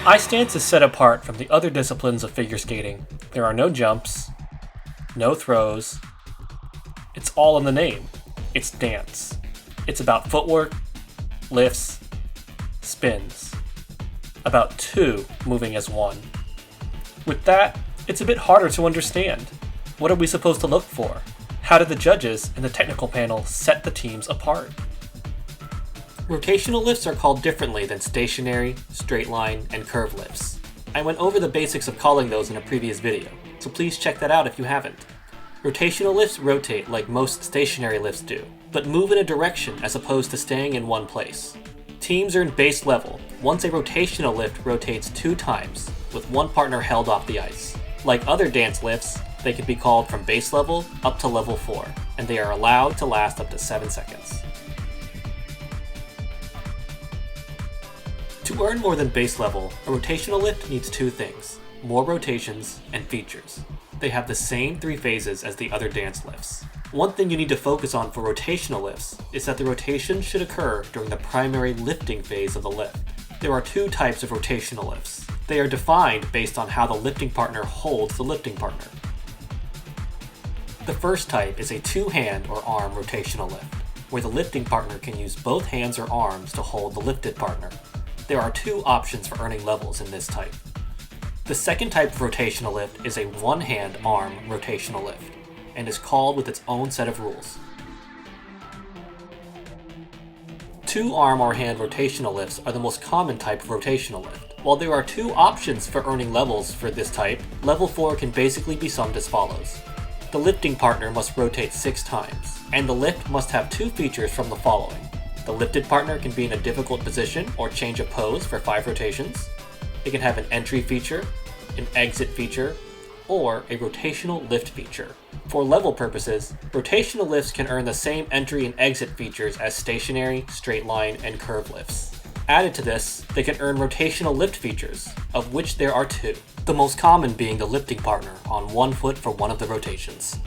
High stance is set apart from the other disciplines of figure skating. There are no jumps, no throws. It's all in the name. It's dance. It's about footwork, lifts, spins. About two moving as one. With that, it's a bit harder to understand. What are we supposed to look for? How did the judges and the technical panel set the teams apart? Rotational lifts are called differently than stationary, straight line, and curve lifts. I went over the basics of calling those in a previous video, so please check that out if you haven't. Rotational lifts rotate like most stationary lifts do, but move in a direction as opposed to staying in one place. Teams earn base level once a rotational lift rotates 2 times, with one partner held off the ice. Like other dance lifts, they can be called from base level up to level 4, and they are allowed to last up to 7 seconds. To earn more than base level, a rotational lift needs 2 things: more rotations and features. They have the same 3 phases as the other dance lifts. One thing you need to focus on for rotational lifts is that the rotation should occur during the primary lifting phase of the lift. There are 2 types of rotational lifts. They are defined based on how the lifting partner holds the lifting partner. The first type is a 2-hand or arm rotational lift, where the lifting partner can use both hands or arms to hold the lifted partner. There are 2 options for earning levels in this type. The second type of rotational lift is a 1-hand arm rotational lift, and is called with its own set of rules. 2 arm or hand rotational lifts are the most common type of rotational lift. While there are 2 options for earning levels for this type, level 4 can basically be summed as follows. The lifting partner must rotate 6 times, and the lift must have 2 features from the following. The lifted partner can be in a difficult position or change a pose for 5 rotations. It can have an entry feature, an exit feature, or a rotational lift feature. For level purposes, rotational lifts can earn the same entry and exit features as stationary, straight line, and curve lifts. Added to this, they can earn rotational lift features, of which there are 2, the most common being the lifting partner on 1 foot for one of the rotations.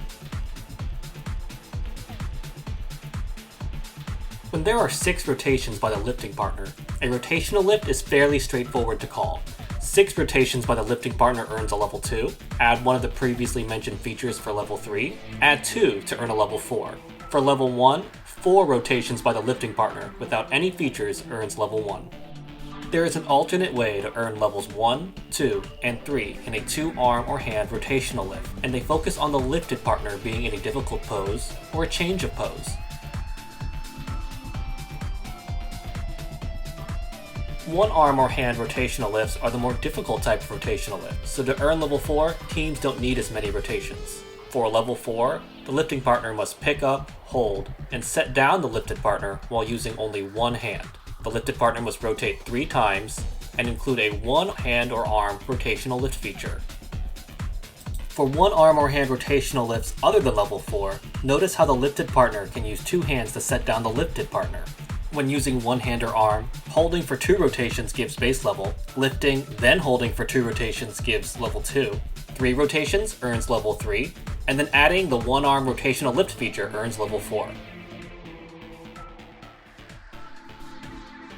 When there are 6 rotations by the lifting partner, a rotational lift is fairly straightforward to call. 6 rotations by the lifting partner earns a level 2, add one of the previously mentioned features for level 3, add 2 to earn a level 4. For level 1, 4 rotations by the lifting partner without any features earns level 1. There is an alternate way to earn levels 1, 2, and 3 in a 2-arm or hand rotational lift, and they focus on the lifted partner being in a difficult pose or a change of pose. 1-arm or hand rotational lifts are the more difficult type of rotational lift, so to earn level 4, teams don't need as many rotations. For level 4, the lifting partner must pick up, hold, and set down the lifted partner while using only 1 hand. The lifted partner must rotate 3 times and include a 1-hand or arm rotational lift feature. For 1-arm or hand rotational lifts other than level 4, notice how the lifted partner can use 2 hands to set down the lifted partner. When using 1 hand or arm, holding for 2 rotations gives base level, lifting, then holding for 2 rotations gives level 2, 3 rotations earns level 3, and then adding the 1-arm rotational lift feature earns level 4.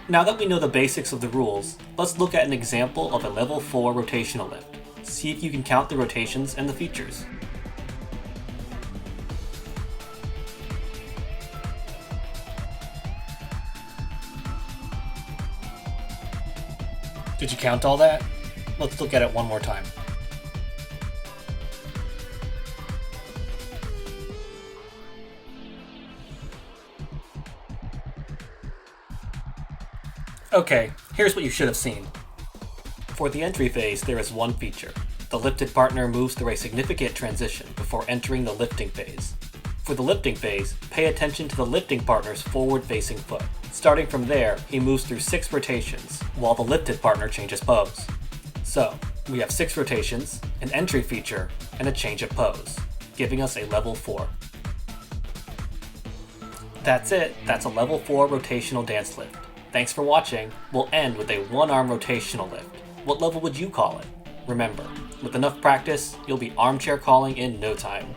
Now that we know the basics of the rules, let's look at an example of a level 4 rotational lift. See if you can count the rotations and the features. Did you count all that? Let's look at it one more time. Okay, here's what you should have seen. For the entry phase, there is 1 feature. The lifted partner moves through a significant transition before entering the lifting phase. For the lifting phase, pay attention to the lifting partner's forward-facing foot. Starting from there, he moves through 6 rotations, while the lifted partner changes pose. So, we have 6 rotations, an entry feature, and a change of pose, giving us a level 4. That's it, that's a level 4 rotational dance lift. Thanks for watching. We'll end with a 1-arm rotational lift. What level would you call it? Remember, with enough practice, you'll be armchair calling in no time.